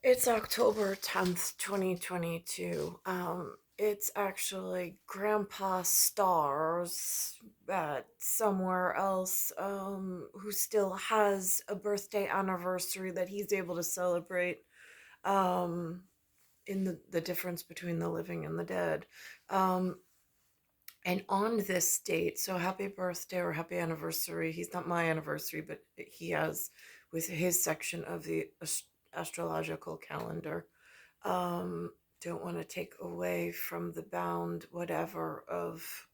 It's October 10th, 2022. It's actually Grandpa Stars at somewhere else, who still has a birthday anniversary that he's able to celebrate, um, in the difference between the living and the dead. Um, and on this date, so happy birthday or happy anniversary. He's not my anniversary, but he has with his section of the astrological calendar. Um, don't want to take away from the bound, whatever, of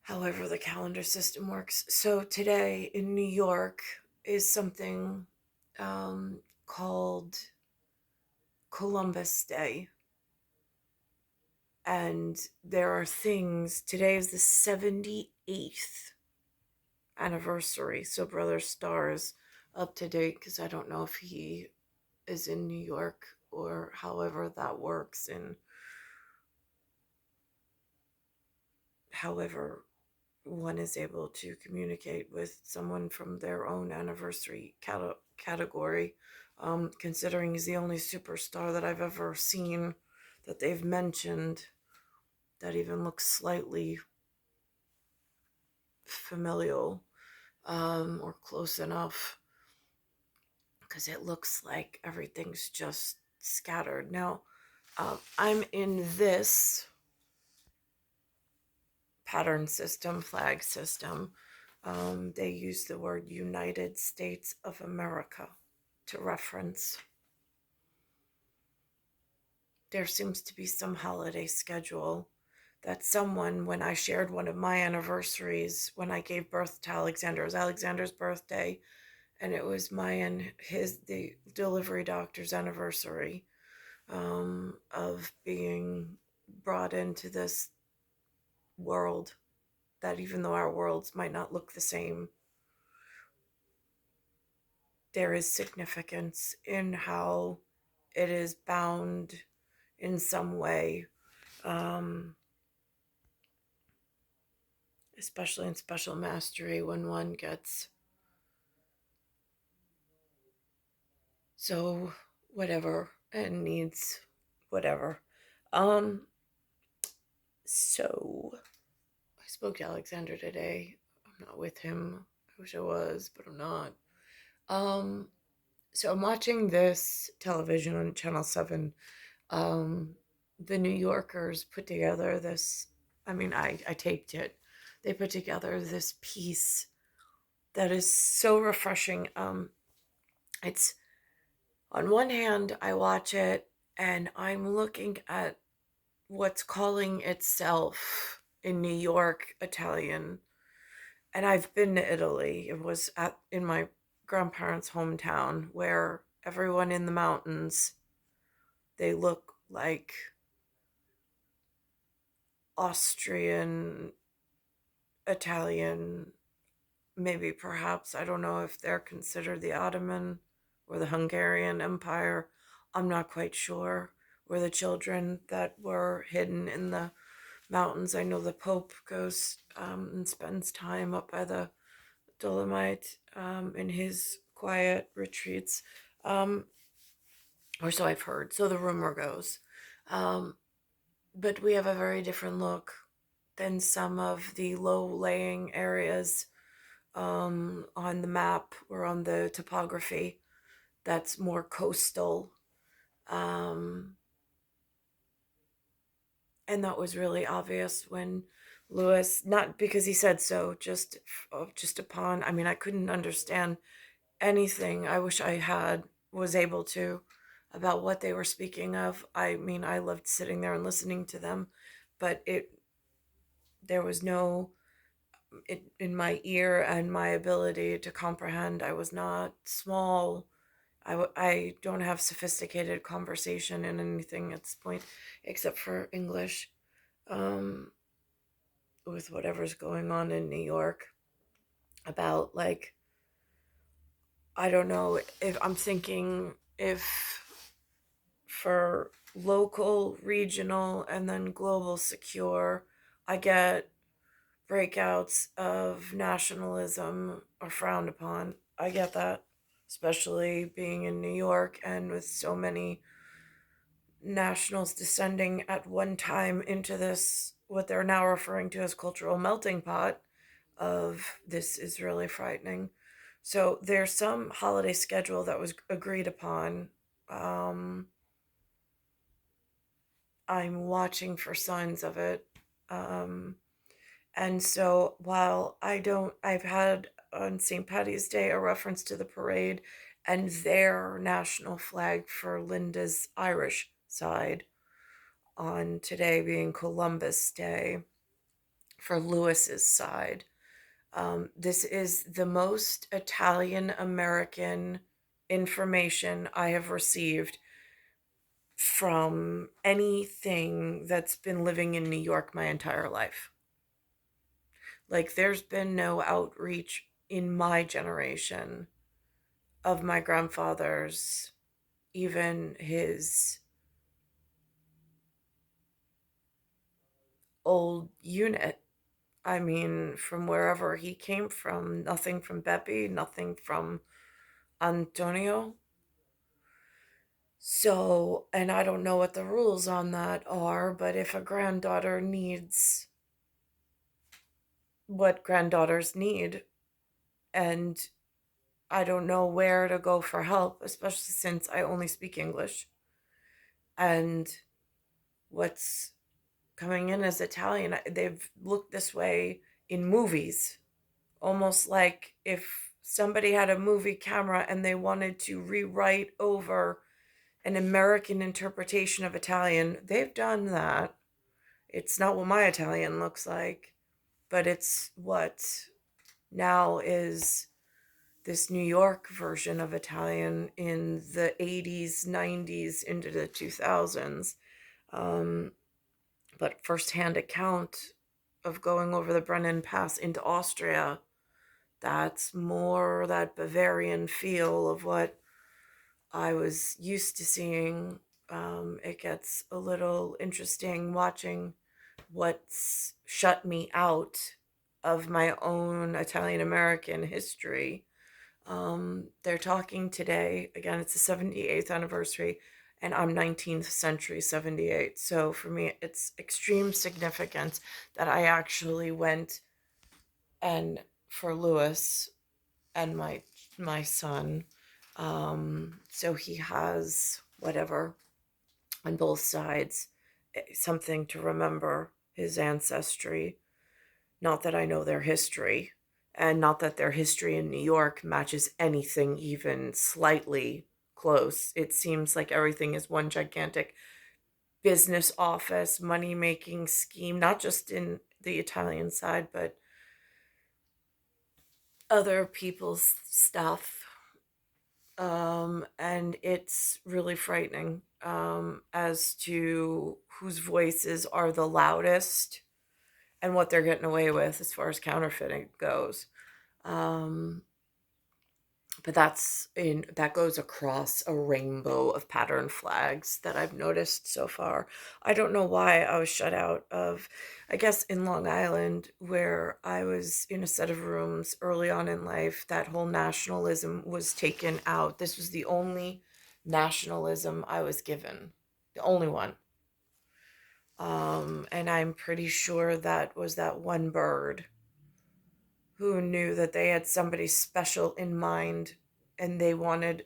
however the calendar system works. So today in New York is something called Columbus Day. And there are things, today is the 78th anniversary. So Brother Star is up to date because I don't know if he is in New York or however that works, and however one is able to communicate with someone from their own anniversary category, considering he's the only superstar that I've ever seen that they've mentioned that even looks slightly familial, or close enough, because it looks like everything's just scattered. Now, I'm in this pattern system, flag system. They use the word United States of America to reference. There seems to be some holiday schedule that someone, when I shared one of my anniversaries, when I gave birth to Alexander, it was Alexander's birthday, and it was my and the delivery doctor's anniversary, of being brought into this world, that even though our worlds might not look the same, there is significance in how it is bound in some way, um, especially in special mastery when one gets so whatever and needs whatever. Um, so I spoke to Alexander today. I'm not with him. I wish I was, but I'm not. Um, so I'm watching this television on Channel 7. Um, the New Yorkers put together this, I taped it. They put together this piece that is so refreshing. It's on one hand, I watch it and I'm looking at what's calling itself in New York Italian. And I've been to Italy. It was in my grandparents' hometown where everyone in the mountains, they look like Austrian, Italian, maybe perhaps, I don't know if they're considered the Ottoman or the Hungarian Empire. I'm not quite sure. Were the children that were hidden in the mountains. I know the Pope goes, and spends time up by the Dolomite, in his quiet retreats, um, or so I've heard. So the rumor goes. Um, but we have a very different look than some of the low-laying areas, on the map or on the topography that's more coastal. Um, and that was really obvious when Lewis, not because he said so, just upon, I couldn't understand anything. I wish I had was able to, about what they were speaking of. I loved sitting there and listening to them, but it there was no, in my ear and my ability to comprehend. I was not small. I don't have sophisticated conversation in anything at this point, except for English, um, with whatever's going on in New York, about, like, I don't know, if I'm thinking, if for local, regional, and then global secure, I get breakouts of nationalism are frowned upon. I get that. especially being in New York and with so many nationals descending at one time into this, what they're now referring to as cultural melting pot of this is really frightening. So there's some holiday schedule that was agreed upon. Um, I'm watching for signs of it. Um, and so while I've had on St. Patty's Day a reference to the parade and their national flag for Linda's Irish side, on today being Columbus Day for Lewis's side. This is the most Italian American information I have received from anything that's been living in New York my entire life. Like, there's been no outreach in my generation of my grandfather's, even his old unit. I mean, from wherever he came from, nothing from Beppy, nothing from Antonio. So, and I don't know what the rules on that are, but if a granddaughter needs what granddaughters need, and I don't know where to go for help, especially since I only speak English, and what's coming in as Italian, they've looked this way in movies, almost like if somebody had a movie camera and they wanted to rewrite over an American interpretation of Italian, they've done that. It's not what my Italian looks like, but it's what now is this New York version of Italian in the 80s, 90s, into the 2000s. Um, but firsthand account of going over the Brennan Pass into Austria, that's more that Bavarian feel of what I was used to seeing. It gets a little interesting watching what's shut me out of my own Italian American history. They're talking today, again, it's the 78th anniversary, and I'm 19th century 78. So for me, it's extreme significance that I actually went and for Lewis and my son. So he has whatever on both sides, something to remember his ancestry. Not that I know their history, and not that their history in New York matches anything even slightly close. It seems like everything is one gigantic business office, money making scheme, not just in the Italian side, but other people's stuff. And it's really frightening as to whose voices are the loudest and what they're getting away with as far as counterfeiting goes. Um, but that goes across a rainbow of pattern flags that I've noticed so far. I don't know why I was shut out of, I guess in Long Island, where I was in a set of rooms early on in life, that whole nationalism was taken out. This was the only nationalism I was given, the only one. And I'm pretty sure that was that one bird who knew that they had somebody special in mind and they wanted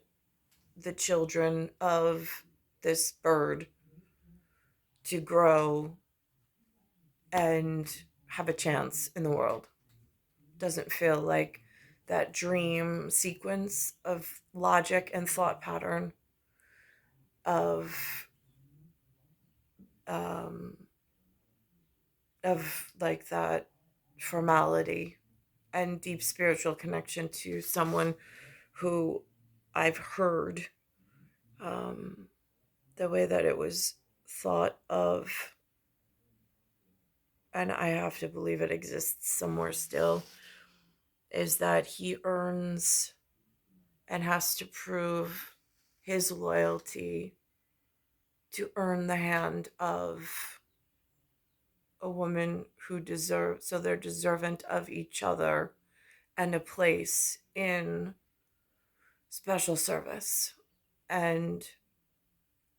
the children of this bird to grow and have a chance in the world. Doesn't feel like that dream sequence of logic and thought pattern of um like that formality and deep spiritual connection to someone who I've heard um, the way that it was thought of, and I have to believe it exists somewhere still, is that he earns and has to prove his loyalty to earn the hand of a woman who deserves, so they're deserving of each other and a place in special service. And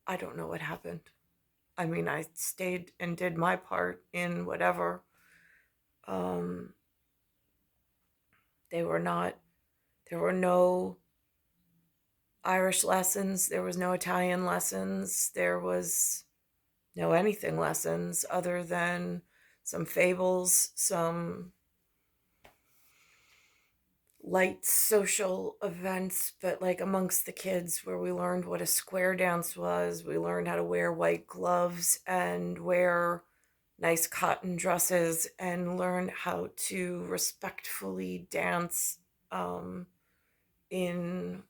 I don't know what happened. I mean, I stayed and did my part in whatever. Um, they were not, there were no Irish lessons, there was no Italian lessons, there was no anything lessons other than some fables, some light social events, but like amongst the kids, where we learned what a square dance was. We learned how to wear white gloves and wear nice cotton dresses and learn how to respectfully dance in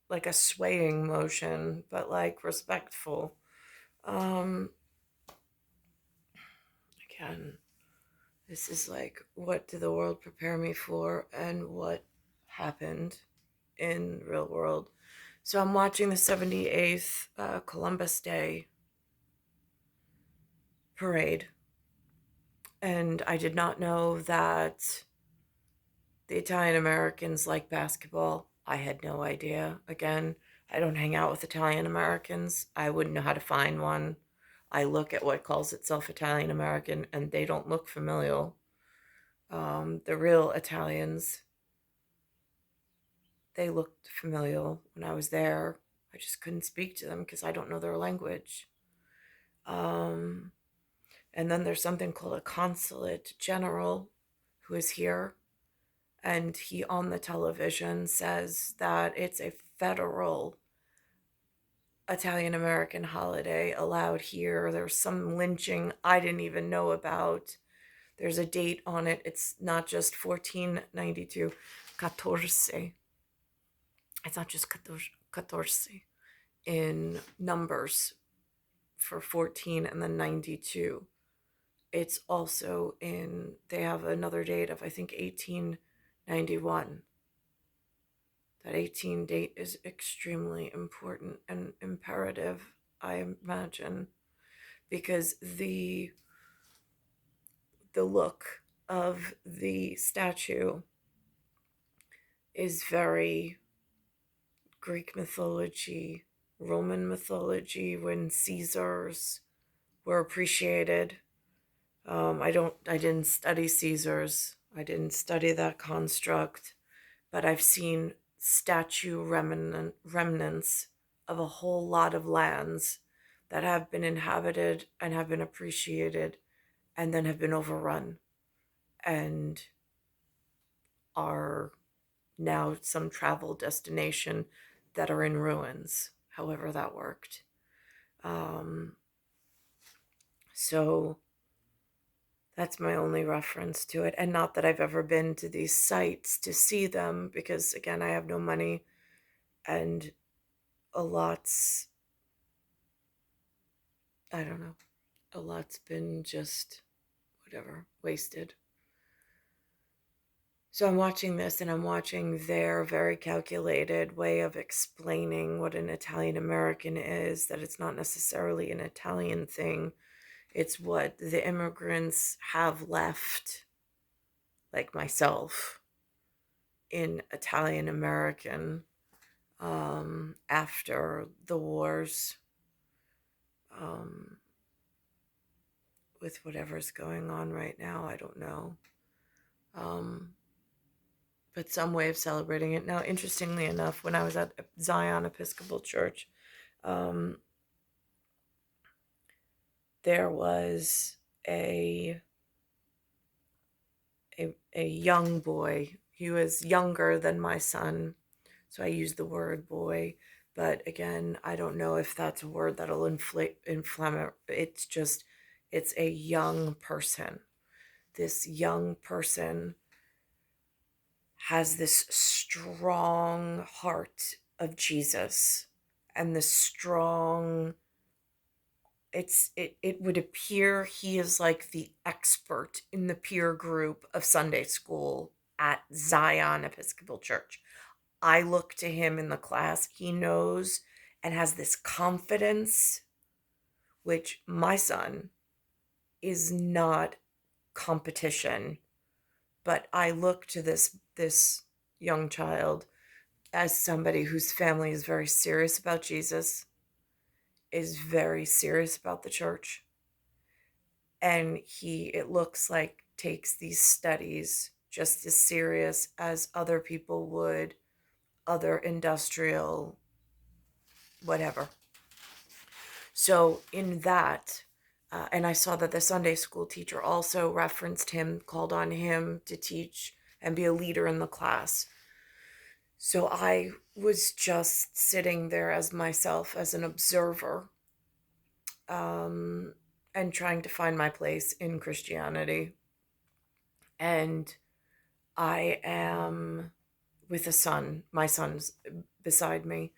like a swaying motion, but like respectful. Um, Again, this is like, what did the world prepare me for and what happened in real world? So I'm watching the 78th Columbus Day parade, and I did not know that the Italian Americans like basketball. I had no idea. Again, I don't hang out with Italian Americans. I wouldn't know how to find one. I look at what calls itself Italian American, and they don't look familial. The real Italians, they looked familial when I was there. I just couldn't speak to them because I don't know their language. Um, and then there's something called a consulate general who is here, and he on the television says that it's a federal Italian American holiday allowed here. There's some lynching I didn't even know about. There's a date on it. It's not just 1492, 14. It's not just 14 in numbers for 14 and then 92. It's also in, they have another date of, I think, 1891. That 18 date is extremely important and imperative, I imagine, because the look of the statue is very Greek mythology, Roman mythology, when Caesars were appreciated. I didn't study Caesars. I didn't study that construct, but I've seen statue remnants of a whole lot of lands that have been inhabited and have been appreciated and then have been overrun and are now some travel destination that are in ruins, however that worked. Um, so that's my only reference to it. And not that I've ever been to these sites to see them, because again, I have no money and a lot's, I don't know, a lot's been just whatever, wasted. So I'm watching this and I'm watching their very calculated way of explaining what an Italian American is, that it's not necessarily an Italian thing. It's what the immigrants have left, like myself, in Italian American after the wars, um, with whatever's going on right now. I don't know. Um, but some way of celebrating it. Now, interestingly enough, when I was at Zion Episcopal Church, um, there was a young boy. He was younger than my son, so I use the word boy. But again, I don't know if that's a word that'll inflame. It's a young person. This young person has this strong heart of Jesus and this strong, it would appear he is like the expert in the peer group of Sunday school at Zion Episcopal Church. I look to him in the class. He knows and has this confidence, which my son is not competition, but I look to this young child as somebody whose family is very serious about Jesus, is very serious about the church, and it looks like, takes these studies just as serious as other people would other industrial whatever. So in that, and I saw that the Sunday school teacher also referenced him, called on him to teach and be a leader in the class. So I was just sitting there as myself, as an observer, and trying to find my place in Christianity. And I am with a son, my son's beside me,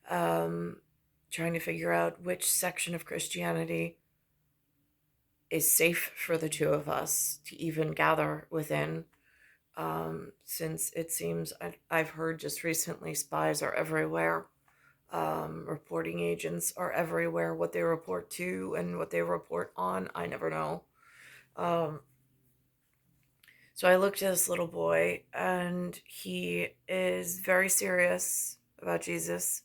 trying to figure out which section of Christianity is safe for the two of us to even gather within. Since it seems I've heard just recently spies are everywhere. Reporting agents are everywhere. What they report to and what they report on, I never know. So I looked at this little boy, and he is very serious about Jesus.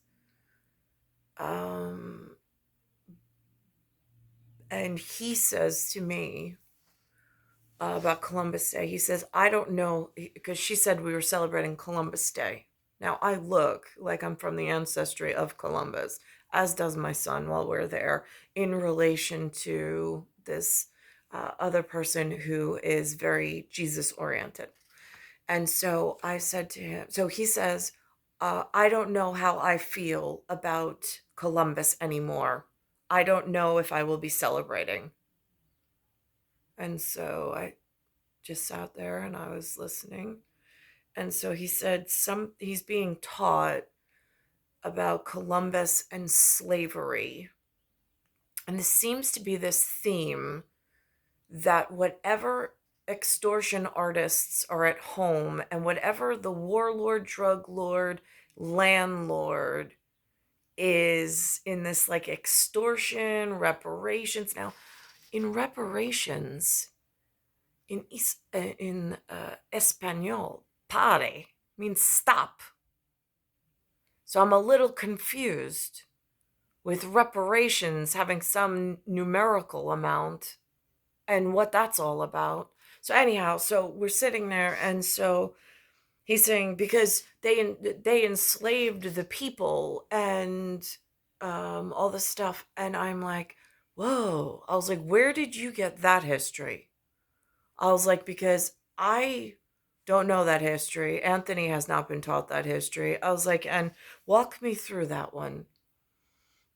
And he says to me about Columbus Day, he says, I don't know, because she said we were celebrating Columbus Day. Now, I look like I'm from the ancestry of Columbus, as does my son while we're there, in relation to this other person who is very Jesus-oriented. And so I said to him, so he says, I don't know how I feel about Columbus anymore. I don't know if I will be celebrating. And so I just sat there and I was listening. And so he said he's being taught about Columbus and slavery. And this seems to be this theme that whatever extortion artists are at home, and whatever the warlord, drug lord, landlord is in this like extortion, reparations. Now, in reparations, in Espanol, pare means stop. So I'm a little confused with reparations having some numerical amount and what that's all about. So anyhow, so we're sitting there, and so he's saying because they enslaved the people and all this stuff, and I'm like, whoa! I was like, where did you get that history? I was like, because I don't know that history. Anthony has not been taught that history. I was like, and walk me through that one.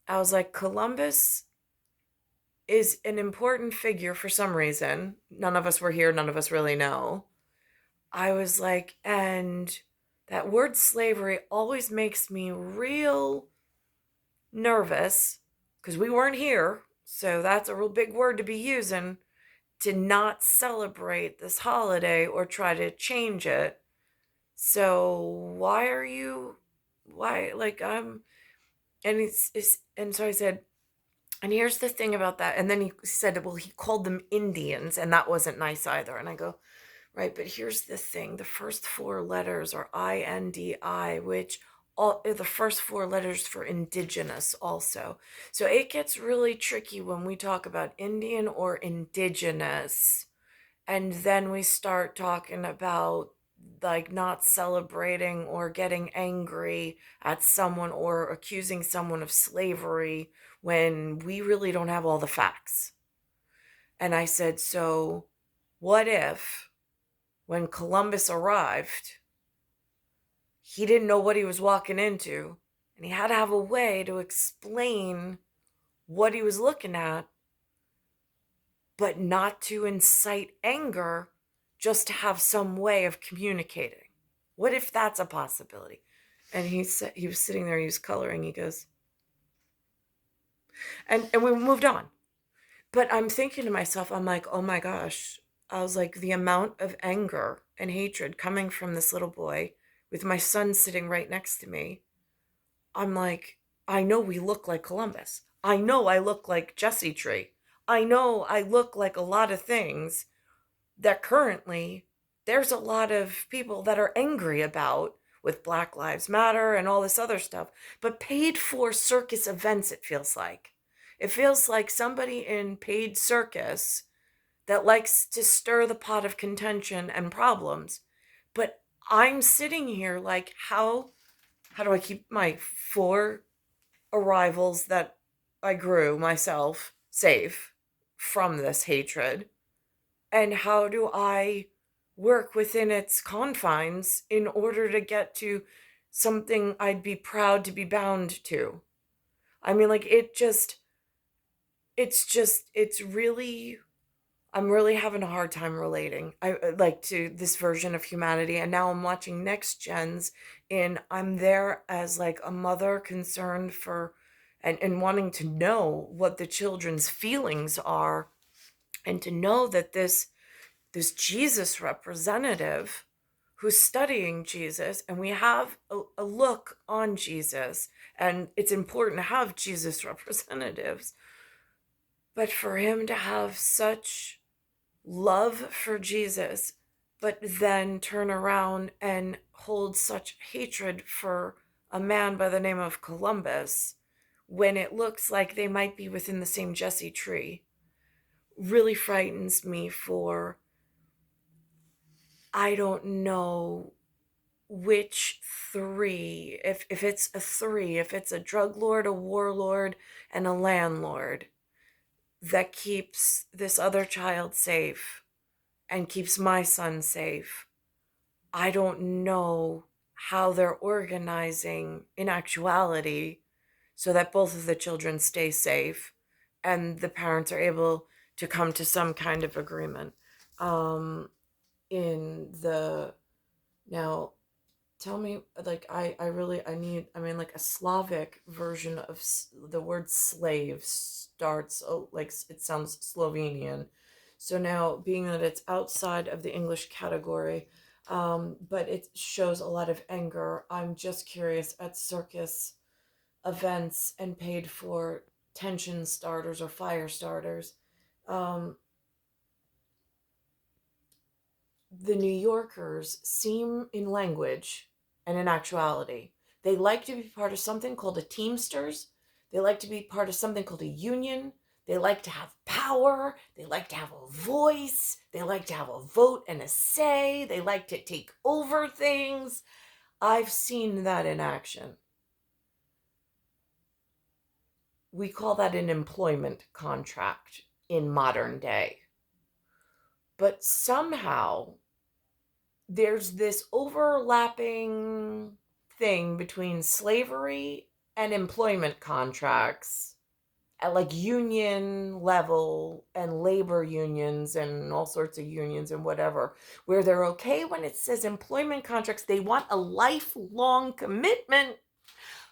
I was like, Columbus is an important figure for some reason. None of us were here. None of us really know. I was like, and that word slavery always makes me real nervous because we weren't here. So that's a real big word to be using, to not celebrate this holiday or try to change it. So why, like, and so I said, and here's the thing about that. And then he said, well, he called them Indians, and that wasn't nice either. And I go, right, but here's the thing. The first four letters are INDI, which all the first four letters for indigenous also. So it gets really tricky when we talk about Indian or indigenous. And then we start talking about like not celebrating or getting angry at someone or accusing someone of slavery when we really don't have all the facts. And I said, so what if when Columbus arrived, he didn't know what he was walking into, and he had to have a way to explain what he was looking at, but not to incite anger, just to have some way of communicating? What if that's a possibility? And he said, he was sitting there, he was coloring, he goes, and we moved on. But I'm thinking to myself, I'm like, oh my gosh. I was like, the amount of anger and hatred coming from this little boy with my son sitting right next to me. I'm like, I know we look like Columbus. I know I look like Jesse Tree. I know I look like a lot of things that currently there's a lot of people that are angry about with Black Lives Matter and all this other stuff, but paid for circus events, it feels like. It feels like somebody in paid circus that likes to stir the pot of contention and problems. But I'm sitting here like, how do I keep my 4 arrivals that I grew myself safe from this hatred? And how do I work within its confines in order to get to something I'd be proud to be bound to? I mean, like, it's really, I'm really having a hard time relating. I like to this version of humanity, and now I'm watching next gens, and I'm there as like a mother concerned for and wanting to know what the children's feelings are, and to know that this Jesus representative who's studying Jesus, and we have a look on Jesus, and it's important to have Jesus representatives, but for him to have such love for Jesus, but then turn around and hold such hatred for a man by the name of Columbus when it looks like they might be within the same Jesse tree, really frightens me for, I don't know which three, if it's a three, if it's a drug lord, a warlord, and a landlord that keeps this other child safe and keeps my son safe. I don't know how they're organizing in actuality so that both of the children stay safe and the parents are able to come to some kind of agreement. In the Now, tell me, like, I really, I need, I mean, like a Slavic version of the word slave starts, oh, like it sounds Slovenian. So now, being that it's outside of the English category, but it shows a lot of anger, I'm just curious at circus events and paid for tension starters or fire starters. Um, the New Yorkers seem in language and in actuality. They like to be part of something called a Teamsters. They like to be part of something called a union. They like to have power. They like to have a voice. They like to have a vote and a say. They like to take over things. I've seen that in action. We call that an employment contract in modern day. But somehow there's this overlapping thing between slavery and employment contracts at like union level and labor unions and all sorts of unions and whatever, where they're okay when it says employment contracts. They want a lifelong commitment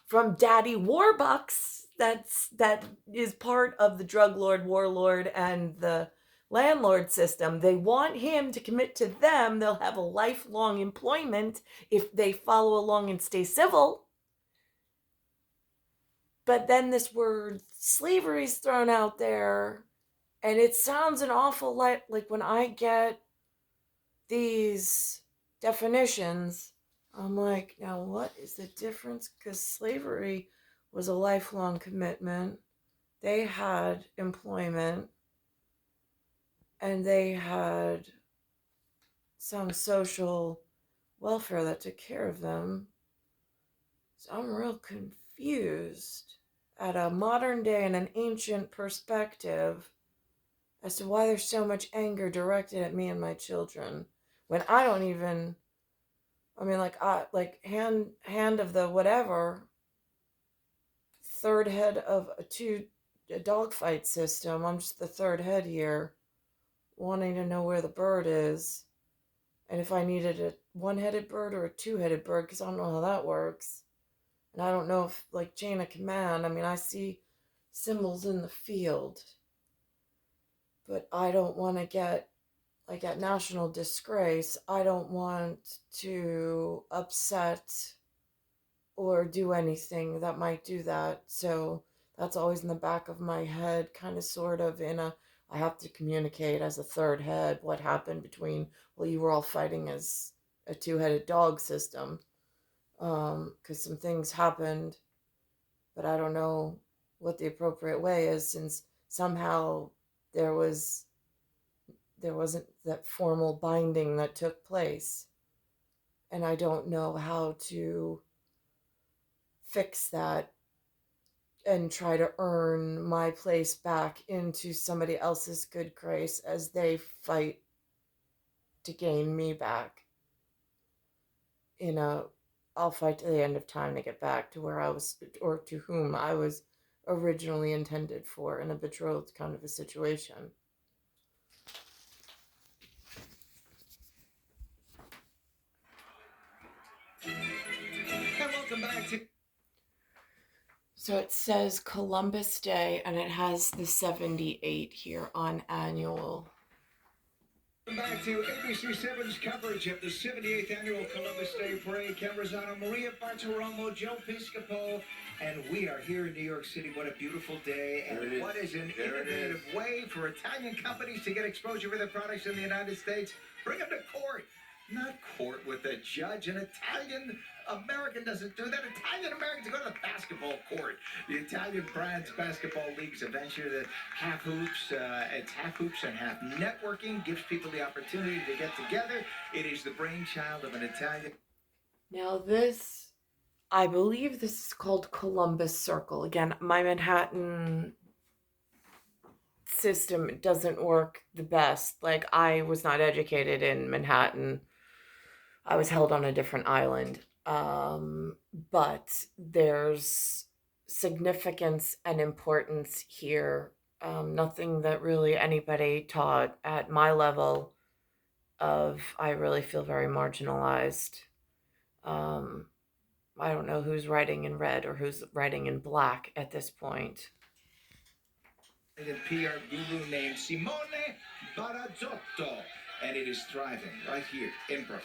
from Daddy Warbucks, that is part of the drug lord, warlord, and the landlord system. They want him to commit to them. They'll have a lifelong employment if they follow along and stay civil. But then this word slavery is thrown out there, and it sounds an awful lot like when I get these definitions, I'm like, now what is the difference? Because slavery was a lifelong commitment. They had employment and they had some social welfare that took care of them. So I'm real confused at a modern day and an ancient perspective as to why there's so much anger directed at me and my children when I don't even, I mean, like hand of the whatever, third head of a dogfight system. I'm just the third head here, wanting to know where the bird is, and if I needed a one-headed bird or a two-headed bird, because I don't know how that works, and I don't know if like chain of command. I mean, I see symbols in the field, but I don't want to get like at national disgrace. I don't want to upset or do anything that might do that. So that's always in the back of my head, kind of sort of in a, I have to communicate as a third head what happened between, well, you were all fighting as a two-headed dog system. because some things happened, but I don't know what the appropriate way is, since somehow there was there wasn't that formal binding that took place, and I don't know how to fix that and try to earn my place back into somebody else's good grace as they fight to gain me back. You know, I'll fight to the end of time to get back to where I was, or to whom I was originally intended for, in a betrothed kind of a situation. And welcome back to So it says Columbus Day, and it has the 78 here on annual. ABC7's coverage of the 78th Annual Columbus Day Parade. Cameras on Maria Bartiromo, Joe Piscopo, and we are here in New York City. What a beautiful day, and what is an innovative way for Italian companies to get exposure for their products in the United States? Bring them to court. Not court with a judge. An Italian American doesn't do that. Italian Americans go to the basketball court. The Italian France Basketball League's a venture that half hoops, it's half hoops and half networking, gives people the opportunity to get together. It is the brainchild of an Italian. Now, this, I believe this is called Columbus Circle. Again, my Manhattan system doesn't work the best. Like, I was not educated in Manhattan, I was held on a different island. But there's significance and importance here. Nothing that really anybody taught at my level of, I really feel very marginalized. Um, I don't know who's writing in red or who's writing in black at this point. A PR guru named Simone Barazzotto, and it is thriving right here in Brooklyn.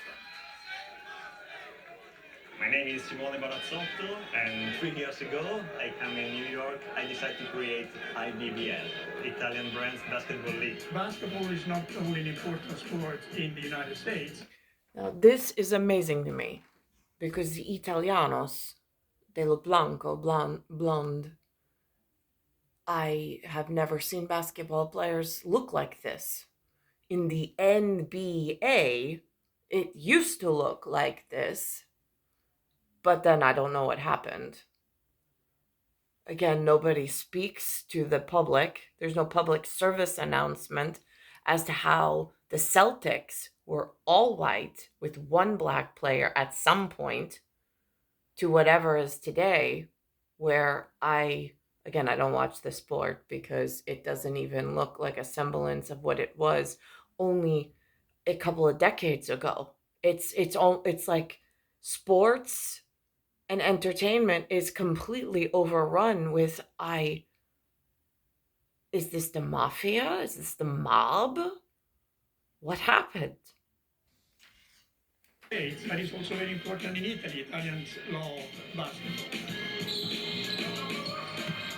My name is Simone Barazzotto, and 3 years ago, I come in New York. I decided to create IBBL, Italian Brands Basketball League. Basketball is not only an important sport in the United States. Now, this is amazing to me because the Italianos, dello blanco, blonde, I have never seen basketball players look like this. In the NBA, it used to look like this, but then I don't know what happened. Again, nobody speaks to the public. There's no public service announcement as to how the Celtics were all white with one black player at some point to whatever is today, where again, I don't watch the sport because it doesn't even look like a semblance of what it was only a couple of decades ago. It's like sports and entertainment is completely overrun with is this the mafia? Is this the mob? What happened? But it's also very important in Italy. Italians love basketball.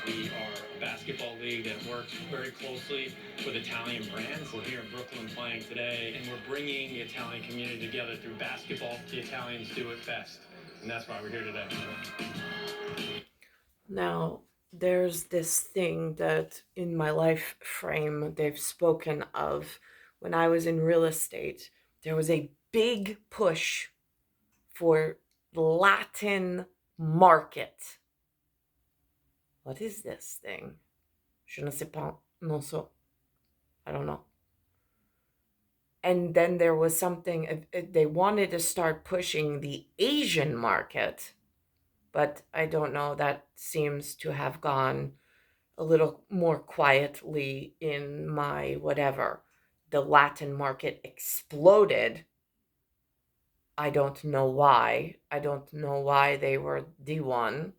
We are a basketball league that works very closely with Italian brands. We're here in Brooklyn playing today, and we're bringing the Italian community together through basketball. The Italians do it best, and that's why we're here today. Now, there's this thing that in my life frame they've spoken of. When I was in real estate, there was a big push for Latin market. What is this thing? Je ne sais pas, non so. I don't know. And then there was something, they wanted to start pushing the Asian market, but I don't know, that seems to have gone a little more quietly in my whatever. The Latin market exploded. I don't know why. I don't know why they were the one.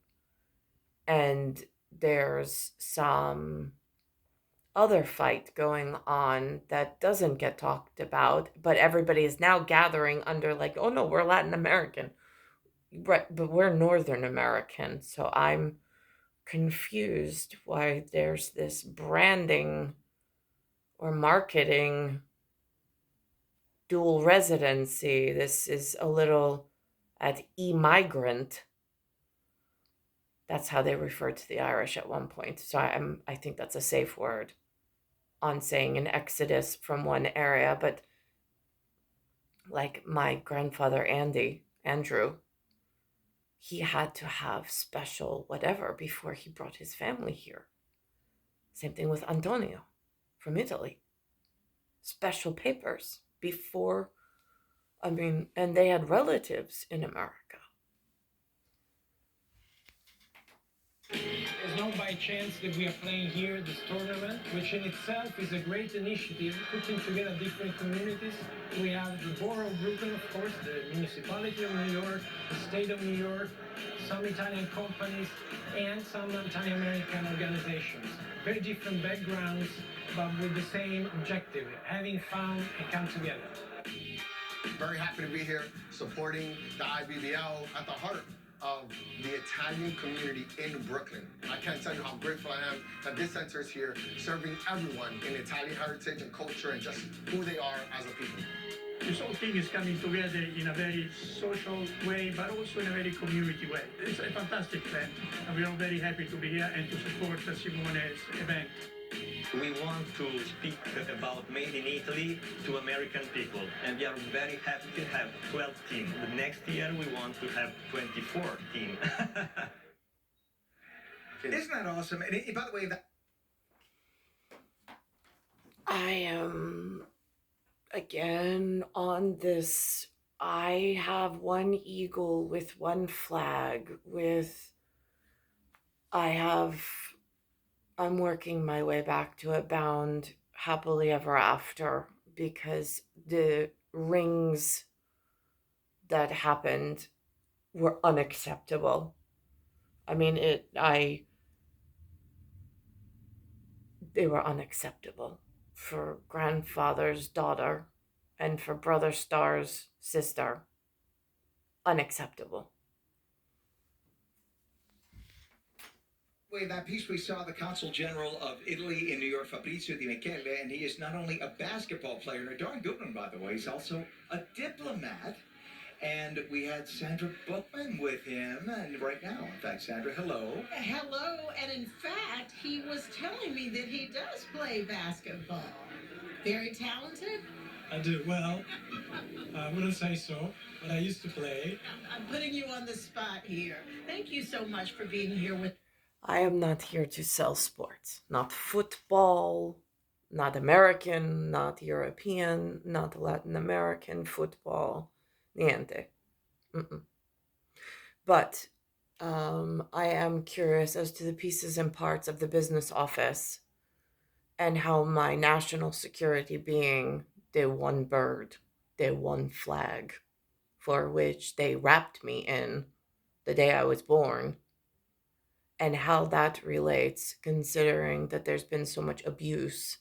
And there's some other fight going on that doesn't get talked about, but everybody is now gathering under like, oh no, we're Latin American. Right, but we're Northern American, so I'm confused why there's this branding or marketing dual residency. This is a little, at immigrant. That's how they referred to the Irish at one point. So I think that's a safe word on saying an exodus from one area. But like my grandfather Andrew, he had to have special whatever before he brought his family here. Same thing with Antonio from Italy. Special papers before, and they had relatives in America. It's not by chance that we are playing here this tournament, which in itself is a great initiative, putting together different communities. We have the Borough of Brooklyn, of course, the municipality of New York, the state of New York, some Italian companies, and some Italian-American organizations. Very different backgrounds, but with the same objective, having fun and come together. Very happy to be here supporting the IBBL at the heart of the Italian community in Brooklyn. I can't tell you how grateful I am that this center is here serving everyone in Italian heritage and culture and just who they are as a people. This whole thing is coming together in a very social way, but also in a very community way. It's a fantastic event, and we are very happy to be here and to support Simone's event. We want to speak about Made in Italy to American people, and we are very happy to have 12 teams. The next year we want to have 24 teams. Isn't that awesome? And by the way, I am again on this. I have one eagle with one flag I'm working my way back to a bound happily ever after, because the rings that happened were unacceptable. I mean, they were unacceptable for grandfather's daughter and for Brother Star's sister. Unacceptable. that piece we saw the Consul General of Italy in New York, Fabrizio Di Michele, and he is not only a basketball player, and a darn good one, by the way, he's also a diplomat. And we had Sandra Bookman with him, and right now, in fact, Sandra, hello. Hello, and in fact, he was telling me that he does play basketball. Very talented? I do. Well, I wouldn't say so, but I used to play. I'm putting you on the spot here. Thank you so much for being here with. I am not here to sell sports. Not football, not American, not European, not Latin American football. Niente. Mm-mm. But I am curious as to the pieces and parts of the business office and how my national security being the one bird, the one flag, for which they wrapped me in the day I was born, and how that relates, considering that there's been so much abuse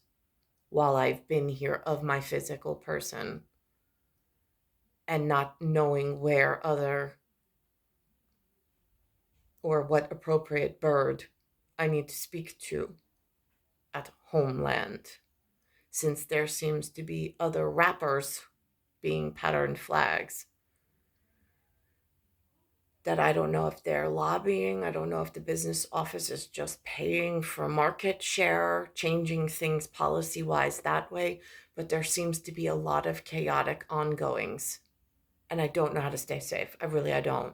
while I've been here of my physical person, and not knowing where other or what appropriate bird I need to speak to at homeland, since there seems to be other wrappers being patterned flags that I don't know if they're lobbying. I don't know if the business office is just paying for market share, changing things policy-wise that way, but there seems to be a lot of chaotic ongoings, and I don't know how to stay safe. I don't.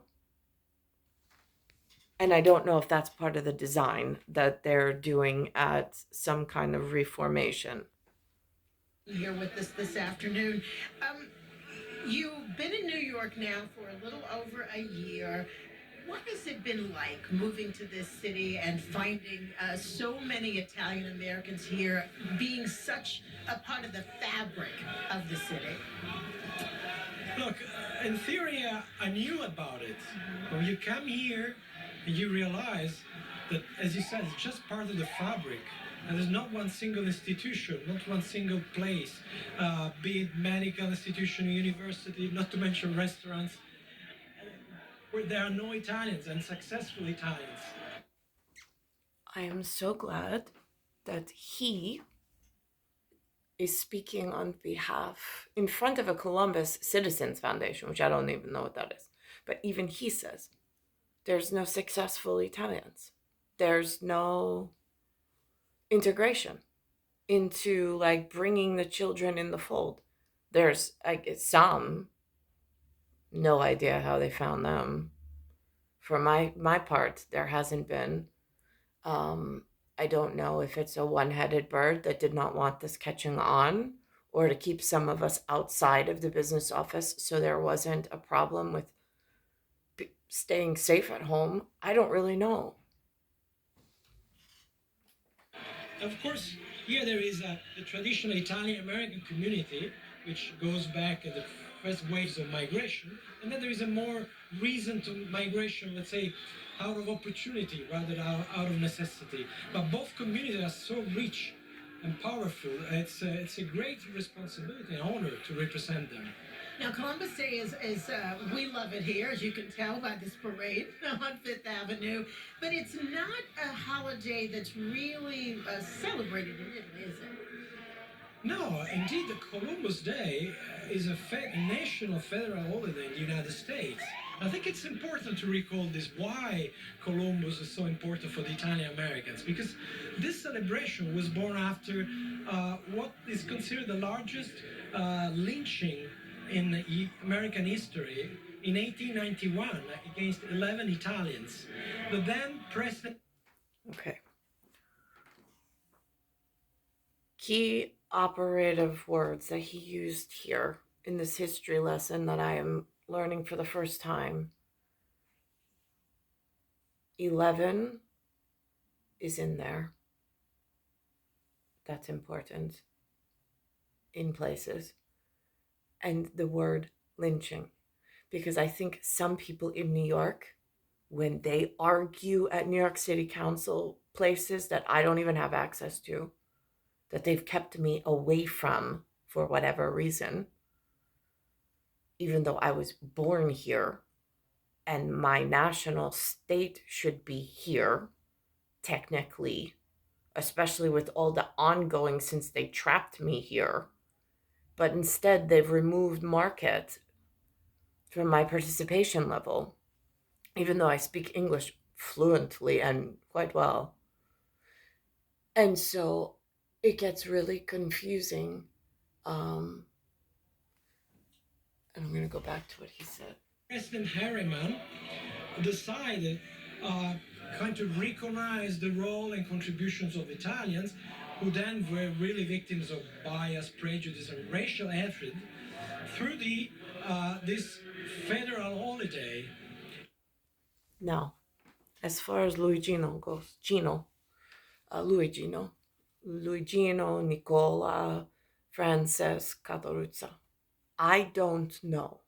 And I don't know if that's part of the design that they're doing at some kind of reformation. Here with us this afternoon. You've been in New York now for a little over a year. What has it been like moving to this city and finding so many Italian Americans here, being such a part of the fabric of the city? Look, in theory, I knew about it. When you come here, you realize that, as you said, it's just part of the fabric. And there's not one single institution, not one single place, be it medical institution, university, not to mention restaurants, where there are no Italians and successful Italians. I am so glad that he is speaking on behalf in front of a Columbus Citizens Foundation, which I don't even know what that is. But even he says there's no successful Italians. There's no integration into like bringing the children in the fold. There's like some, no idea how they found them. For my part, there hasn't been. Um, I don't know if it's a one-headed bird that did not want this catching on, or to keep some of us outside of the business office so there wasn't a problem with staying safe at home. I don't really know. Of course, here there is the traditional Italian-American community, which goes back at the first waves of migration, and then there is a more reason to migration, let's say, out of opportunity rather than out of necessity. But both communities are so rich and powerful. It's a great responsibility and honor to represent them. Now, Columbus Day is we love it here, as you can tell by this parade on Fifth Avenue. But it's not a holiday that's really celebrated in Italy, is it? No, indeed, the Columbus Day is a national federal holiday in the United States. I think it's important to recall this, why Columbus is so important for the Italian Americans, because this celebration was born after what is considered the largest lynching in American history in 1891 against 11 Italians. The then president... Okay. Key operative words that he used here in this history lesson that I am learning for the first time. 11 is in there. That's important in places. And the word lynching, because I think some people in New York, when they argue at New York City Council places that I don't even have access to, that they've kept me away from for whatever reason, even though I was born here and my national state should be here, technically, especially with all the ongoing since they trapped me here. But instead, they've removed Market from my participation level, even though I speak English fluently and quite well. And so it gets really confusing. And I'm going to go back to what he said. President Harriman decided kind of recognize the role and contributions of Italians, who then were really victims of bias, prejudice, and racial hatred through this federal holiday. Now, as far as Luigino goes, Luigino, Nicola, Frances, Cattaruzza. I don't know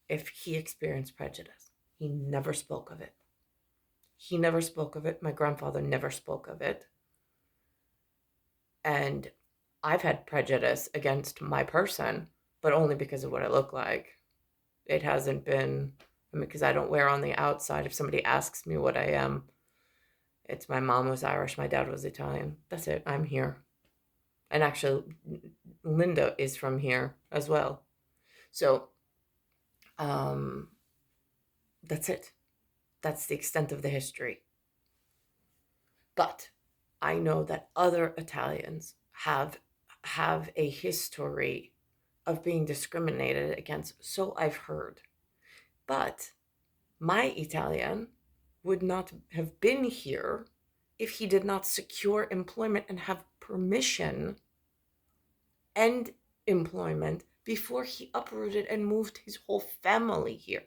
if he experienced prejudice. He never spoke of it. My grandfather never spoke of it. And I've had prejudice against my person, but only because of what I look like. It hasn't been, because I don't wear on the outside. If somebody asks me what I am, it's my mom was Irish, my dad was Italian. That's it. I'm here. And actually, Linda is from here as well. So, that's it. That's the extent of the history. But I know that other Italians have a history of being discriminated against. So I've heard. But my Italian would not have been here if he did not secure employment and have permission and employment before he uprooted and moved his whole family here.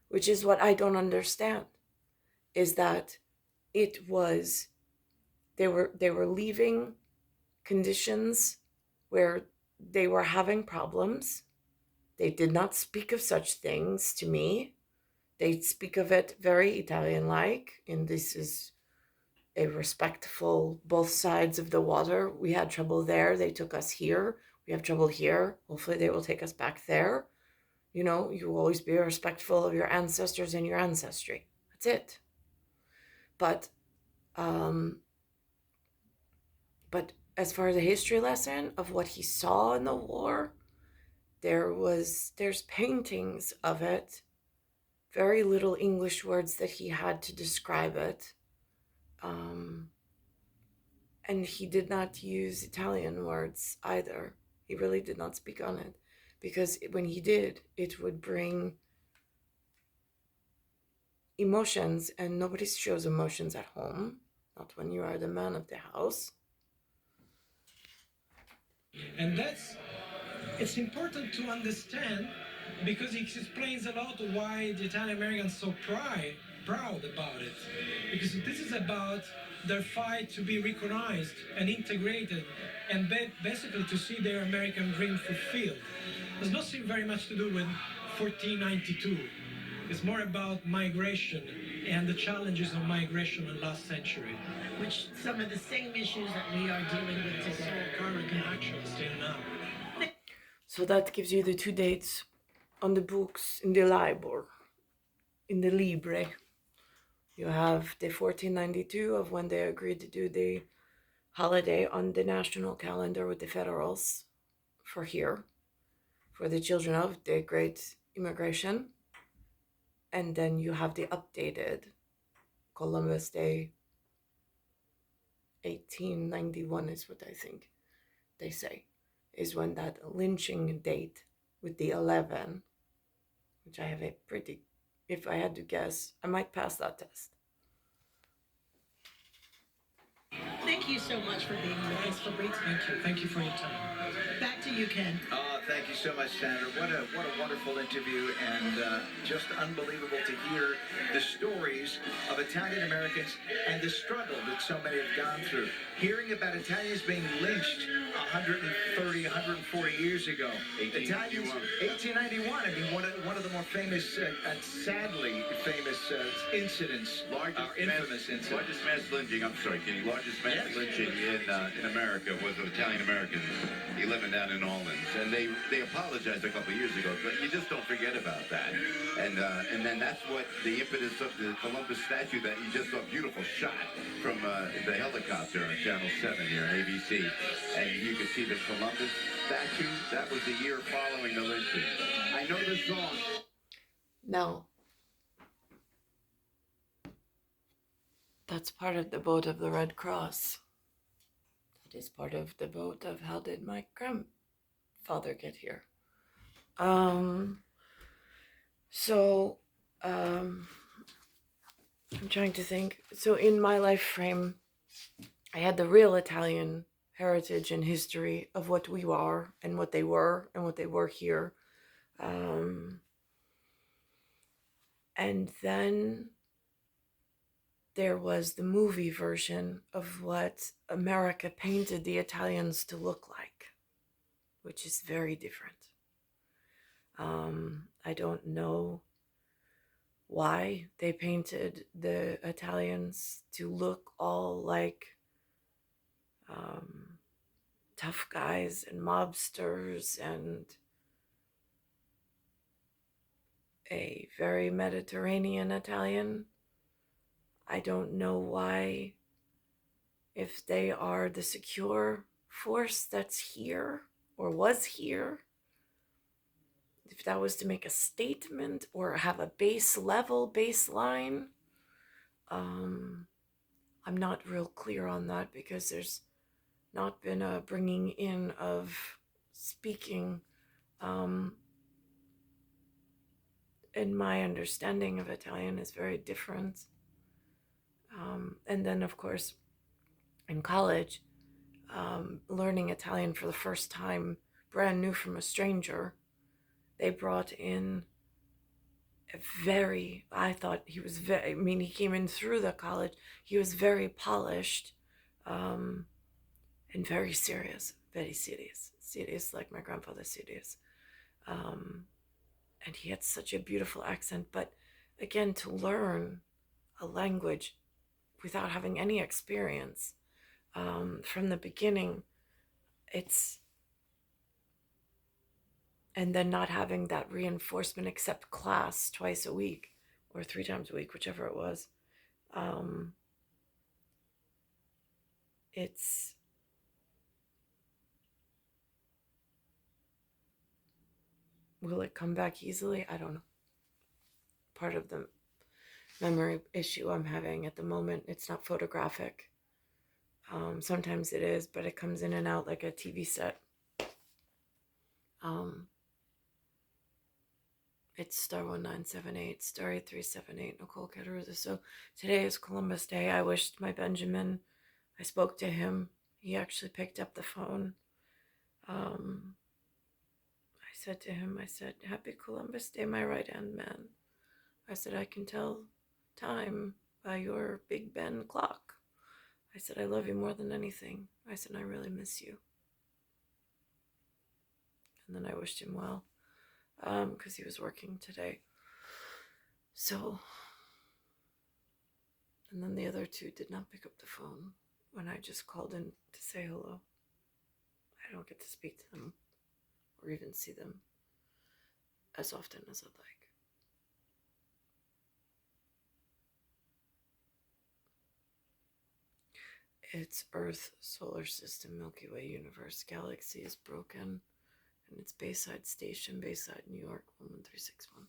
Which is what I don't understand, is that it was, they were leaving conditions where they were having problems. They did not speak of such things to me. They speak of it very Italian-like, and this is a respectful, both sides of the water. We had trouble there. They took us here. We have trouble here. Hopefully they will take us back there. You know, you will always be respectful of your ancestors and your ancestry. That's it. But as far as a history lesson of what he saw in the war, there's paintings of it very little English words that he had to describe it. And he did not use Italian words either. He really did not speak on it, because when he did, it would bring emotions, and nobody shows emotions at home, not when you are the man of the house. And it's important to understand, because it explains a lot why the Italian Americans are so proud about it. Because this is about their fight to be recognized and integrated, and basically to see their American dream fulfilled. There's nothing very much to do with 1492. It's more about migration and the challenges of migration in the last century. Which some of the same issues that we are dealing with So today. currently, actually, still now. So that gives you the 2 dates on the books in the Libor, in the Libre. You have the 1492 of when they agreed to do the holiday on the national calendar with the federals for here, for the children of the Great Immigration. And then you have the updated Columbus Day 1891 is what I think they say, is when that lynching date with the 11, which I have a pretty, if I had to guess, I might pass that test. Thank you so much for being with us, Fabrizio. Thank you for your time. Back to you, Ken. Thank you so much, Senator. What a wonderful interview, and just unbelievable to hear the stories of Italian Americans and the struggle that so many have gone through. Hearing about Italians being lynched 130, 140 years ago. 1891. I mean, one of the more famous, sadly famous incidents, infamous incidents. Largest mass lynching. I'm sorry, Kenny. Largest mass lynching in America was of Italian Americans. 11 down in Orleans, and they apologized a couple of years ago, but you just don't forget about that. And then that's what the impetus of the Columbus statue that you just saw, a beautiful shot from the helicopter on Channel 7 here on ABC, and you can see the Columbus statue. That was the year following the lynching. I know the song. Now, that's part of the boat of the Red Cross. That is part of the boat of how did my grandfather get here. I'm trying to think. So in my life frame, I had the real Italian heritage and history of what we are and what they were here. And then there was the movie version of what America painted the Italians to look like, which is very different. I don't know why they painted the Italians to look all like tough guys and mobsters and a very Mediterranean Italian. I don't know why, if they are the secure force that's here or was here, if that was to make a statement or have a baseline. I'm not real clear on that, because there's not been a bringing in of speaking. And my understanding of Italian is very different. And then, of course, in college, learning Italian for the first time, brand new from a stranger, they brought in I thought he was he came in through the college, he was very polished, and very serious like my grandfather serious. And he had such a beautiful accent, but again, to learn a language without having any experience, from the beginning, and then not having that reinforcement except class twice a week or 3 times a week, whichever it was. Will it come back easily? I don't know. part of the memory issue I'm having at the moment. It's not photographic. Sometimes it is, but it comes in and out like a TV set. It's star 1978, star 8378, Nicole Cattaruzza. So today is Columbus Day. I wished my Benjamin. I spoke to him. He actually picked up the phone. I said to him, I said, Happy Columbus Day, my right-hand man. I said, I can tell time by your Big Ben clock. I said, I love you more than anything. I said, I really miss you. And then I wished him well, because he was working today. So, and then the other two did not pick up the phone when I just called in to say hello. I don't get to speak to them or even see them as often as I'd like. It's Earth, solar system, Milky Way, universe, galaxy is broken, and it's Bayside Station, Bayside, New York, 11361.